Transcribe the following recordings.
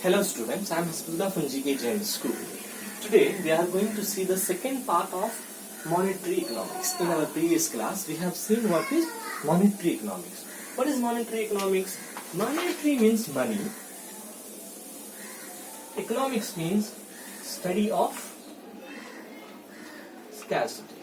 Hello students, I am Hasbulla from GK Jain School. Today we are going to see the second part of monetary economics. In our previous class we have seen what is monetary economics. What is monetary economics? Monetary means money. Economics means study of scarcity.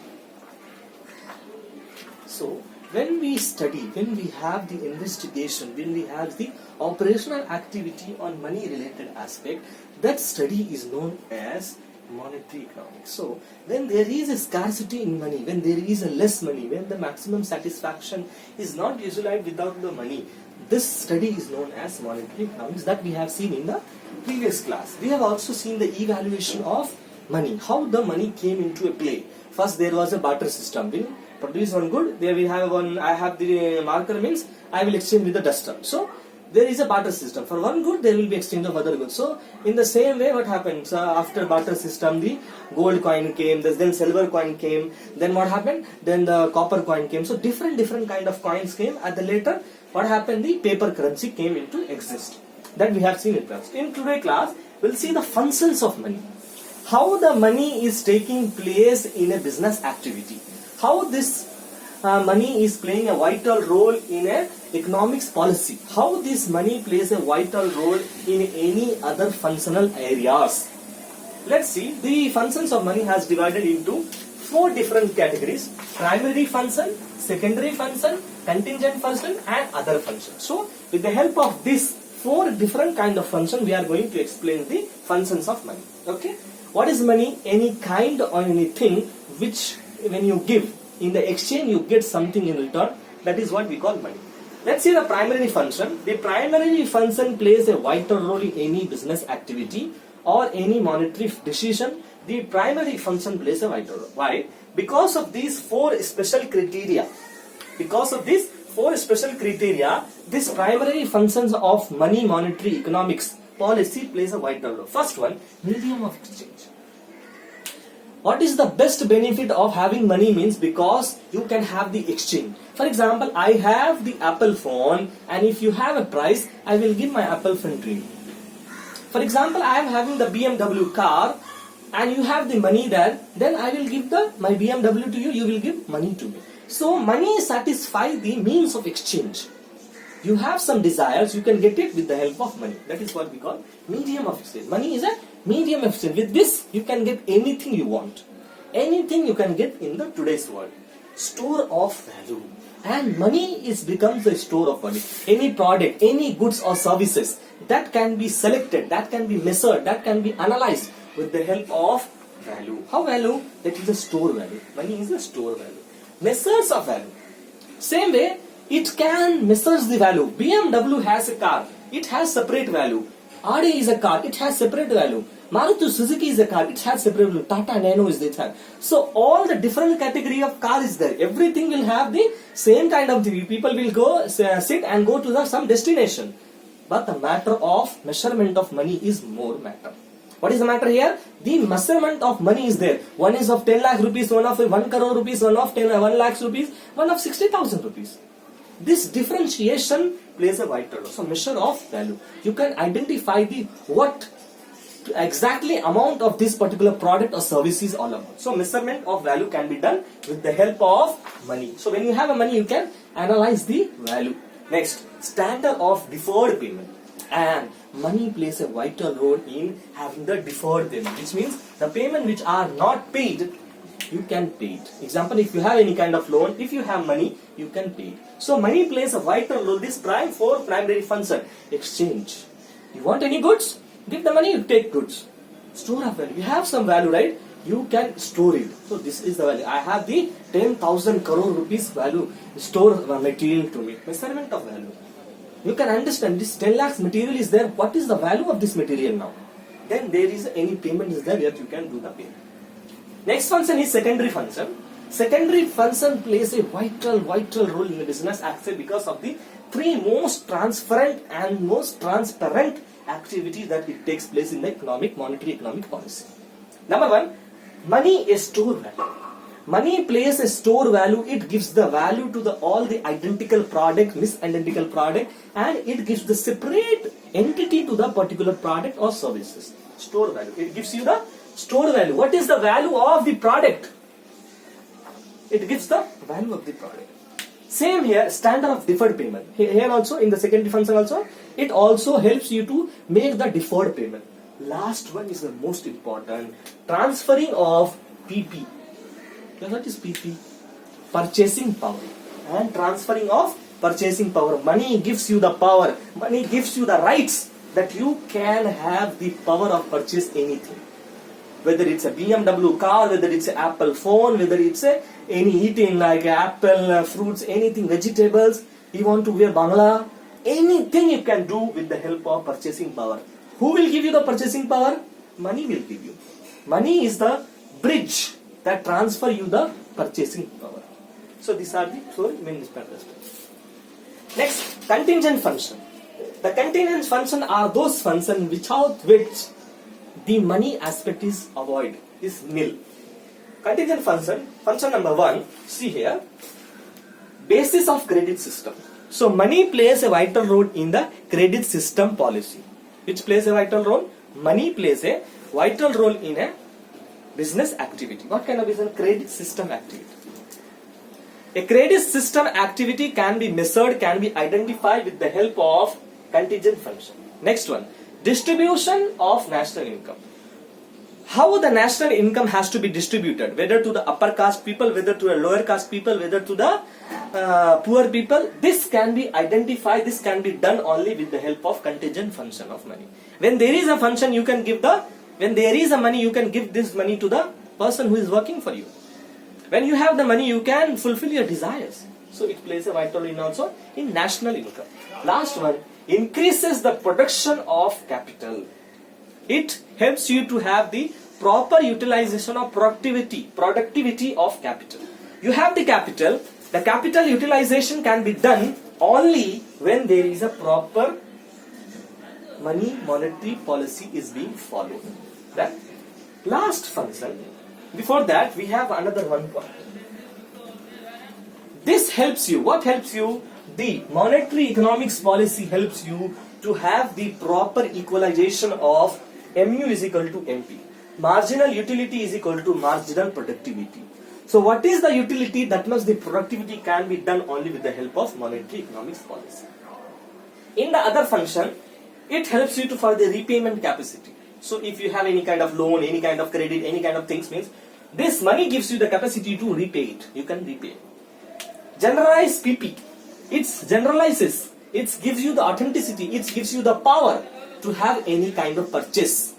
So when we study, when we have the investigation, when we have the operational activity on money related aspect, that study is known as monetary economics. So when there is a scarcity in money, when there is a less money, when the maximum satisfaction is not visualized without the money, this study is known as monetary economics that we have seen in the previous class. We have also seen the evaluation of money, how the money came into a play. First there was a barter system. Will produce one good, there we have one, I have the marker means I will exchange with the duster. So there is a barter system. For one good there will be exchange of other goods. So in the same way what happens after barter system, the gold coin came, then silver coin came, then what happened, then the copper coin came. So different kind of coins came. At the later what happened, the paper currency came into exist. That we have seen in class. In today's class we will see the functions of money, how the money is taking place in a business activity, how this money is playing a vital role in a economics policy, how this money plays a vital role in any other functional areas. Let's see, the functions of money has divided into 4 different categories: primary function, secondary function, contingent function and other function. So with the help of these 4 different kind of function, we are going to explain the functions of money. Okay, what is money? Any kind or anything which when you give, in the exchange you get something in return. That is what we call money. Let's see the primary function. The primary function plays a vital role in any business activity or any monetary decision. The primary function plays a vital role. Why? Because of these 4 special criteria. Because of these 4 special criteria, this primary functions of money monetary economics policy plays a vital role. First one, medium of exchange. What is the best benefit of having money means because you can have the exchange. For example, I have the Apple phone and if you have a price, I will give my Apple phone to you. For example, I am having the BMW car and you have the money there, then I will give my BMW to you, you will give money to me. So money satisfies the means of exchange. You have some desires, you can get it with the help of money. That is what we call medium of exchange. Money is a medium of exchange. With this, you can get anything you want. Anything you can get in the today's world. Store of value. And money becomes the store of value. Any product, any goods or services that can be selected, that can be measured, that can be analyzed with the help of value. How value? That is a store value. Money is a store value. Measures of value. Same way, it can measures the value. BMW has a car, it has separate value. Audi is a car, it has separate value. Maruti Suzuki is a car, it has separate value. Tata Nano is there. So all the different category of car is there. Everything will have the same kind of thing. People will go sit and go to some destination. But the matter of measurement of money is more matter. What is the matter here? The measurement of money is there. One is of 10 lakh rupees, one of 1 crore rupees, one of 1 lakh rupees, one of 60,000 rupees. This differentiation plays a vital role. So measure of value. You can identify the what exactly amount of this particular product or service is all about. So measurement of value can be done with the help of money. So when you have a money, you can analyze the value. Next, standard of deferred payment. And money plays a vital role in having the deferred payment, which means the payment which are not paid, you can pay it. Example, if you have any kind of loan, if you have money, you can pay it. So money plays a vital role. This 4 primary function. Exchange. You want any goods? Give the money, you take goods. Store of value. You have some value, right? You can store it. So this is the value. I have the 10,000 crore rupees value. Store material to me. Measurement of value. You can understand this 10 lakhs material is there. What is the value of this material now? Then there is any payment is there that you can do the payment. Next function is secondary function. Secondary function plays a vital role in the business aspect because of the 3 most transparent and most transparent activities that it takes place in the monetary economic policy. Number 1, money is store value. Money plays a store value. It gives the value to all the identical product, misidentical product, and it gives the separate entity to the particular product or services. Store value. It gives you the store value. What is the value of the product? It gives the value of the product. Same here, standard of deferred payment. Here also, in the second function also, it also helps you to make the deferred payment. Last one is the most important. Transferring of PP. What is PP? Purchasing power. And transferring of purchasing power. Money gives you the power. Money gives you the rights that you can have the power of purchase anything. Whether it's a BMW car, whether it's an Apple phone, whether it's any eating like apple, fruits, anything, vegetables, you want to wear Bangla, anything you can do with the help of purchasing power. Who will give you the purchasing power? Money will give you. Money is the bridge that transfer you the purchasing power. So these are the four main aspects. Next, contingent function. The contingent function are those functions without which the money aspect is avoided, is nil. Contingent function, function number 1, see here, basis of credit system. So money plays a vital role in the credit system policy. Which plays a vital role? Money plays a vital role in a business activity. What kind of business? Credit system activity. A credit system activity can be measured, can be identified with the help of contingent function. Next one, distribution of national income. How the national income has to be distributed, whether to the upper caste people, whether to the lower caste people, whether to the poor people, this can be identified, this can be done only with the help of contingent function of money. When there is a function, you can give when there is a money, you can give this money to the person who is working for you. When you have the money, you can fulfill your desires. So it plays a vital role also in national income. Last one, increases the production of capital. It helps you to have the proper utilization of productivity of capital. You have the capital utilization can be done only when there is a proper monetary policy is being followed. That last function, before that we have another one point. This helps you, what helps you? The monetary economics policy helps you to have the proper equalization of MU is equal to MP. Marginal utility is equal to marginal productivity. So what is the utility? That means the productivity can be done only with the help of monetary economics policy. In the other function, it helps you to for the repayment capacity. So if you have any kind of loan, any kind of credit, any kind of things, means this money gives you the capacity to repay it. You can repay. Generalize PP. It generalizes. It gives you the authenticity. It gives you the power to have any kind of purchase.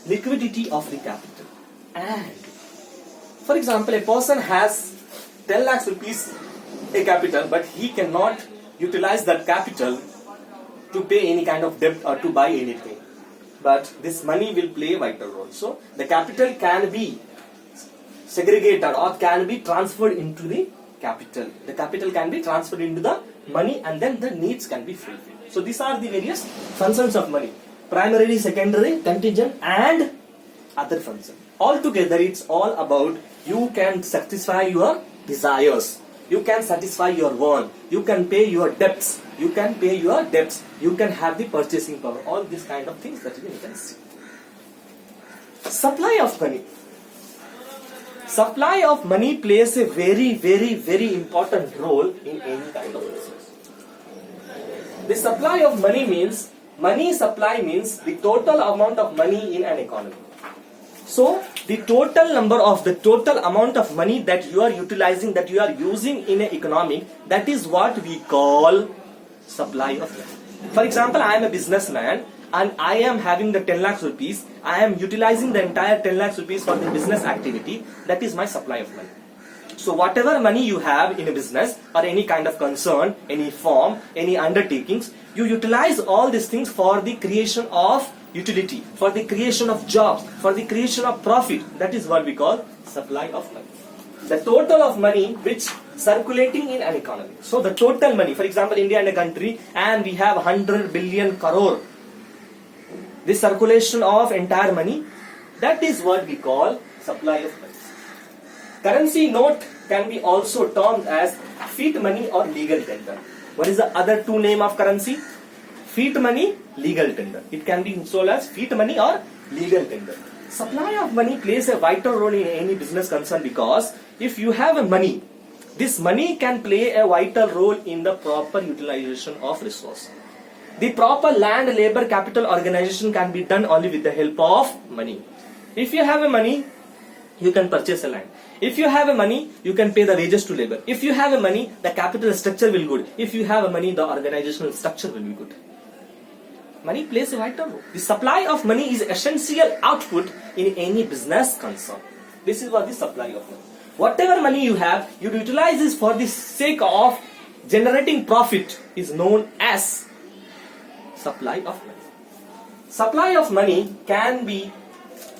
Liquidity of the capital. And for example, a person has 10 lakhs rupees a capital, but he cannot utilize that capital to pay any kind of debt or to buy anything. But this money will play a vital role. So the capital can be segregated or can be transferred into the capital. The capital can be transferred into the money and then the needs can be fulfilled. So these are the various functions of money. Primary, secondary, contingent and other function. Altogether it's all about you can satisfy your desires. You can satisfy your want. You can pay your debts. You can pay your debts. You can have the purchasing power. All these kind of things that you can see. Supply of money. Supply of money plays a very, very, very important role in any kind of business. The supply of money supply means the total amount of money in an economy. So the total amount of money that you are utilizing, that you are using in an economy, that is what we call supply of money. For example, I am a businessman and I am having the 10 lakhs rupees. I am utilizing the entire 10 lakhs rupees for the business activity. That is my supply of money. So whatever money you have in a business or any kind of concern, any firm, any undertakings, you utilize all these things for the creation of utility, for the creation of jobs, for the creation of profit. That is what we call supply of money. The total of money which circulating in an economy. So the total money, for example, India and a country, and we have 100 billion crore. This circulation of entire money, that is what we call supply of money. Currency note can be also termed as fiat money or legal tender. What is the other two name of currency? Fiat money, legal tender. It can be sold as fiat money or legal tender. Supply of money plays a vital role in any business concern because if you have a money, this money can play a vital role in the proper utilization of resource. The proper land, labor, capital organization can be done only with the help of money. If you have a money, you can purchase a land. If you have a money, you can pay the wages to labor. If you have a money, the capital structure will be good. If you have a money, the organizational structure will be good. Money plays a vital role. The supply of money is essential output in any business concern. This is what the supply of money. Whatever money you have, you utilize this for the sake of generating profit is known as supply of money. Supply of money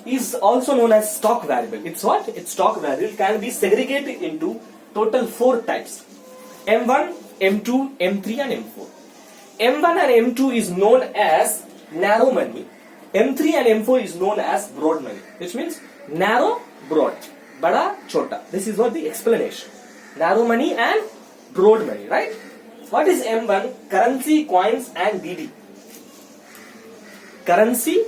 is also known as stock variable. It's what? It's stock variable can be segregated into total 4 types. M1, M2, M3 and M4. M1 and M2 is known as narrow money. M3 and M4 is known as broad money. Which means narrow, broad. Bada, chota. This is what the explanation. Narrow money and broad money, right? What is M1? Currency, coins and DD. Currency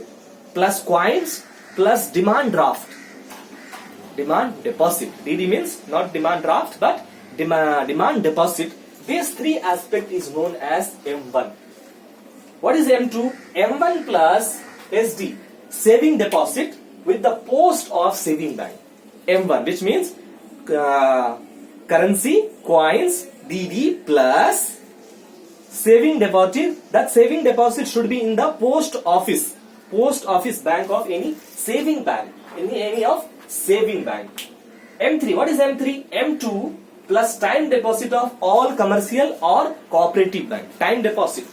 plus coins plus demand draft. Demand deposit. DD means not demand draft but demand deposit. These 3 aspect is known as M1. What is M2? M1 plus SD. Saving deposit with the post of saving bank. M1 which means currency, coins, DD plus saving deposit. That saving deposit should be in the post office bank of any saving bank. Any of saving bank. M3. What is M3? M2 plus time deposit of all commercial or cooperative bank. Time deposit.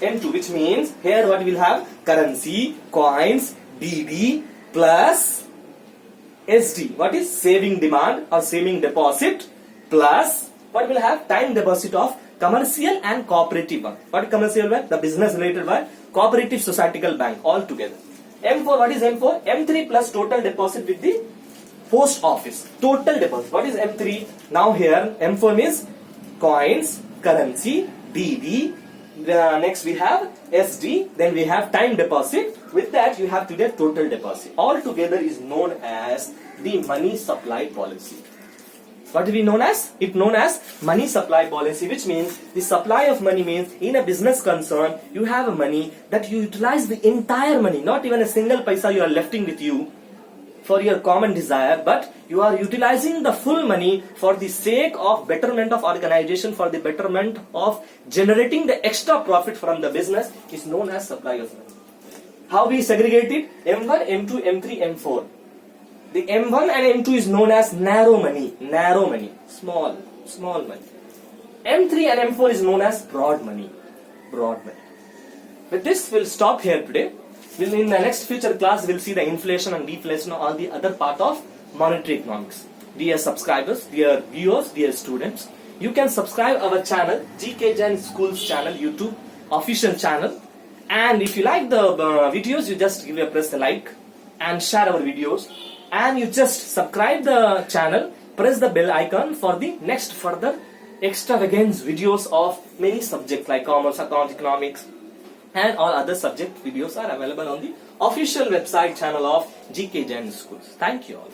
M2 which means here what we will have? Currency, coins, DD plus SD. What is saving demand or saving deposit plus what will have? Time deposit of commercial and cooperative bank. What commercial bank? The business related bank. Cooperative societal bank all together. M4. What is M4? M3 plus total deposit with the post office. Total deposit. What is M3? Now here M4 means coins, currency, DD. Next we have SD. Then we have time deposit. With that you have to get total deposit. All together is known as the money supply policy. What do we known as? It known as money supply policy, which means the supply of money means in a business concern you have a money that you utilize the entire money, not even a single paisa you are lefting with you for your common desire, but you are utilizing the full money for the sake of betterment of organization, for the betterment of generating the extra profit from the business is known as supply of money. How we segregate it? M1, M2, M3, M4. The M1 and M2 is known as narrow money, small money. M3 and M4 is known as broad money. With this, we'll stop here today. In the next future class, we'll see the inflation and deflation and all the other part of monetary economics. Dear subscribers, dear viewers, dear students, you can subscribe our channel, GK Jain Schools channel, YouTube official channel. And if you like the videos, you just press the like and share our videos. And you just subscribe the channel, press the bell icon for the next further extravagant videos of many subjects like commerce, account, economics and all other subject videos are available on the official website channel of GK Jain Schools. Thank you all.